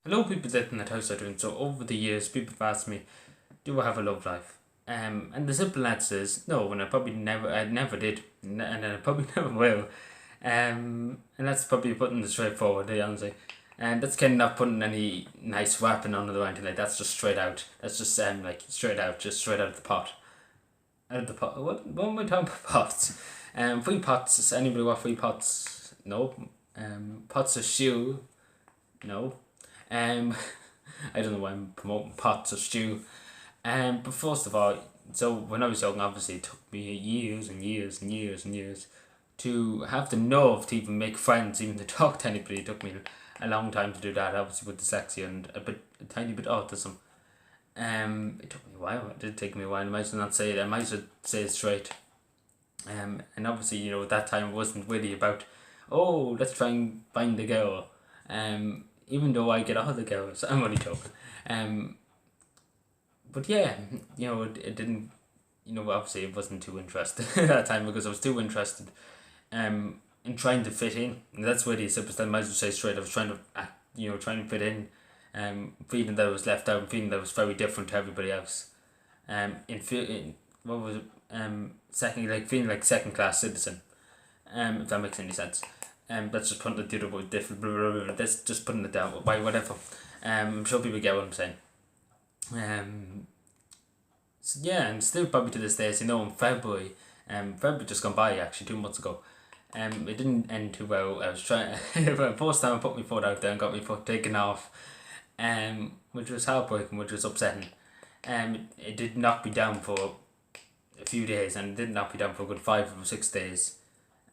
Hello, people that in that house are doing. So over the years, people have asked me, "Do I have a love life?" And the simple answer is no, and I never did, and I probably never will. And that's probably putting the straightforward, honestly. And that's kind of not putting any nice wrapping on it or anything like that. That's just straight out. That's just like straight out, just straight out of the pot. Out of the pot. What am I talking about? Pots. Free pots. Does anybody want free pots? No. Pots of stew. No. Um, I don't know why I'm promoting pots of stew. But first of all, so when I was young, obviously it took me years and years and years and years to have the nerve to even make friends, even to talk to anybody. It took me a long time to do that, obviously with dyslexia and a tiny bit autism. It took me a while. It did take me a while. I might as well not say it. I might as well say it straight. And obviously, at that time it wasn't really about, oh, let's try and find the girl. Even though I get all the girls, I'm only joking. Um, but yeah, it didn't. Obviously, it wasn't too interested at that time because I was too interested. In trying to fit in. And that's where the simplest. I might as well say straight. I was trying to act, trying to fit in. Feeling that I was left out, feeling that I was very different to everybody else. In what was it? Second, like feeling like second class citizen. If that makes any sense. That's just putting it the other way, different. Blah, blah, blah, blah. That's just putting it down. Why, whatever. I'm sure people get what I'm saying. Um, so yeah, and still probably to this day, as you know, in February just gone by actually 2 months ago. It didn't end too well. I was trying. The first time I put my foot out there and got my foot taken off, which was heartbreaking, which was upsetting. It did knock me down for a few days, and it did knock me down for a good 5 or 6 days.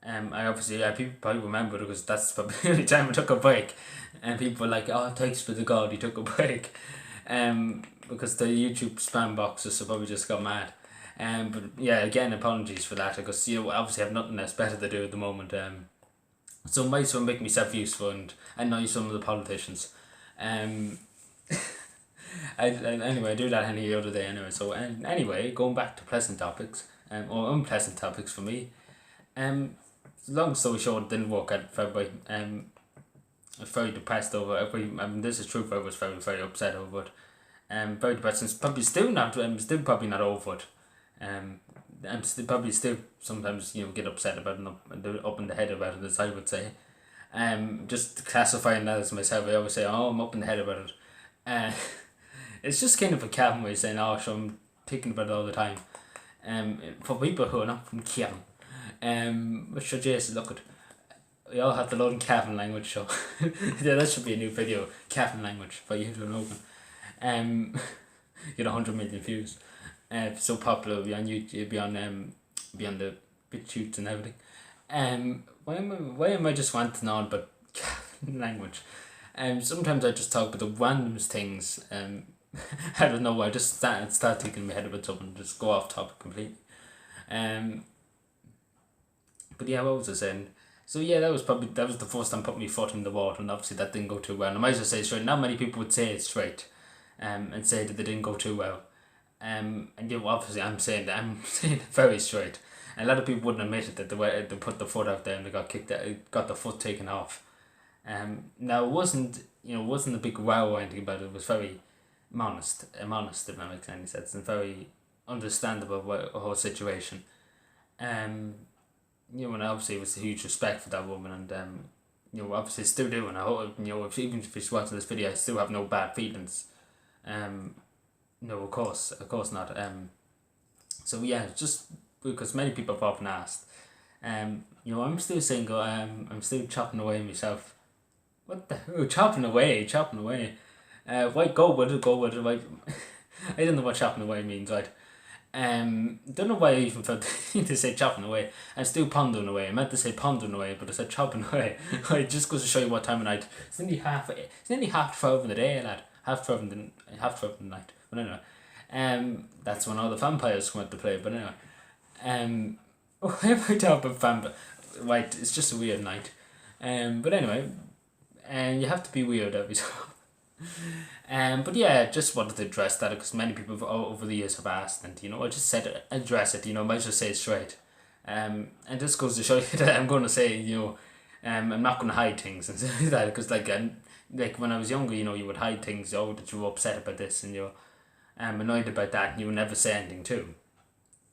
I obviously, people probably remember it because that's probably the only time I took a break, and people were like, "Oh, thanks for the God, he took a break," because the YouTube spam boxes probably just got mad. But yeah, again, apologies for that because obviously I have nothing else better to do at the moment. So I might as well make myself useful and annoy some of the politicians. Um, anyway, I do that any other day anyway. So anyway, going back to pleasant topics, or unpleasant topics for me. Um, Long story short, it didn't work out February. I was very depressed over it. I mean, this is true. I was very, very upset over it. Very depressed. And it's probably still not. I'm still probably not over it. Um, I'm still probably still sometimes get upset about it and up in the head about it, as I would say. Just classifying that as myself, I always say, "Oh, I'm up in the head about it." Uh, it's just kind of a Cavan way of saying, "Oh, so I'm thinking about it all the time." For people who are not from Cavan, which are Jason, look at. We all have the London Cavan language, so yeah, that should be a new video. Cavan language for you to open. Um, get 100 million views. So popular, be on YouTube, be on the BitChutes and everything. Why am I just wanting on about language? Sometimes I just talk about the randomest things. I don't know. I just start thinking in my head about something, just go off topic completely. Um, but yeah, what was I saying? So yeah, that was the first time putting my foot in the water, and obviously that didn't go too well. And I might as well say it straight. Not many people would say it straight, and say that they didn't go too well. And obviously I'm saying that I'm saying it very straight. And a lot of people wouldn't admit it that they put the foot out there and they got kicked out, got the foot taken off. Now it wasn't a big wow or anything about it. It was very modest, if that makes any sense, and very understandable about the whole situation. Um, and obviously it was a huge respect for that woman, and obviously still do, and I hope even if she's watching this video, I still have no bad feelings. No, of course not. So yeah, just because many people have often asked. I'm still single. I'm still chopping away myself. What the? Oh, chopping away, chopping away. Why go with it? Go with it. Why? I don't know what chopping away means. Right. Don't know why I even felt the need to say chopping away. I'm still pondering away. I meant to say pondering away, but I said chopping away. Right, just goes to show you what time of night. It's nearly half 12 in the day, lad. Half 12 in the night. But anyway, that's when all the vampires come out to play. But anyway, why am I talking about vampire? Right, it's just a weird night. But anyway, and you have to be weird every so. But yeah, just wanted to address that because many people over the years have asked, and I just said address it. Might as well say it straight. And this goes to show you that I'm going to say I'm not going to hide things and say that because like when I was younger, you would hide things. Oh, that you were upset about this, and you're annoyed about that, and you would never say anything too.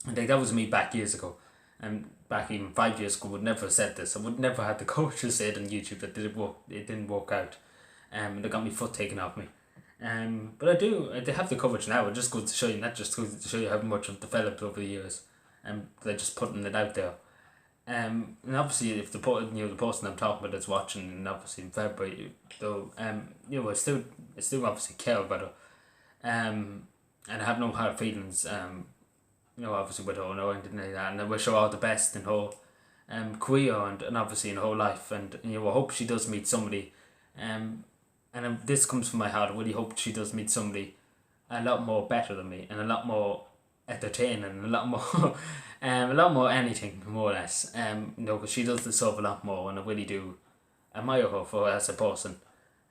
And like that was me back years ago. Back even 5 years ago, would never have said this. I would never had the courage to say it on YouTube that it didn't work out. And they got my foot taken off me. But I do have the courage now. It just goes to show you, not just goes to show you how much I've developed over the years. They're just putting it out there. And obviously, if the person I'm talking about is watching, and obviously in February, though, I still obviously care about her. And I have no hard feelings. Obviously with her or anything like that, and I wish her all the best in her career and obviously in her life, and I hope she does meet somebody, this comes from my heart. I really hope she does meet somebody a lot more better than me, and a lot more entertaining, and a lot more a lot more anything, more or less, because she does deserve a lot more, and I really do admire her for as a person,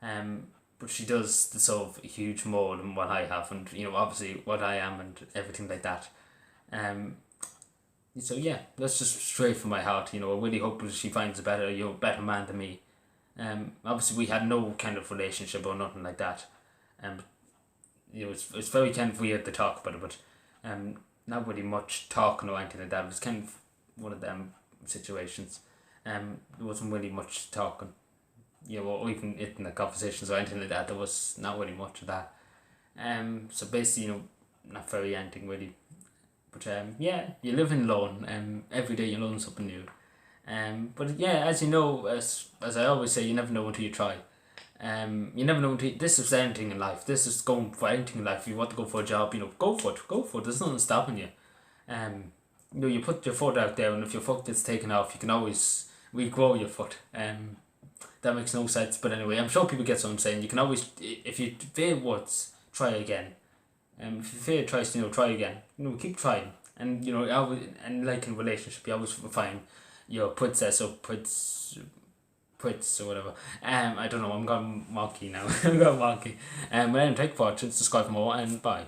but she does deserve a huge more than what I have, and obviously what I am and everything like that. So yeah, that's just straight from my heart. I really hope that she finds a better man than me. Obviously we had no kind of relationship or nothing like that. It's very kind of weird to talk about it, but not really much talking or anything like that. It was kind of one of them situations. There wasn't really much talking, or even in the conversations or anything like that. There was not really much of that. So basically, not very anything really. But yeah, you live and learn. Every day you learn something new. But yeah, as you know, as I always say, you never know until you try. You never know until this is anything in life. This is going for anything in life. If you want to go for a job, go for it. Go for it. There's nothing stopping you. You put your foot out there, and if your foot gets taken off, you can always regrow your foot. That makes no sense, but anyway, I'm sure people get what I'm saying. You can always, if you fail once, try again. If you fail twice, try again. Keep trying. And and like in a relationship, you always find your princess or prince or whatever. I don't know. I'm going wonky now. I'm going wonky. But anyway, take care, subscribe for more, and bye.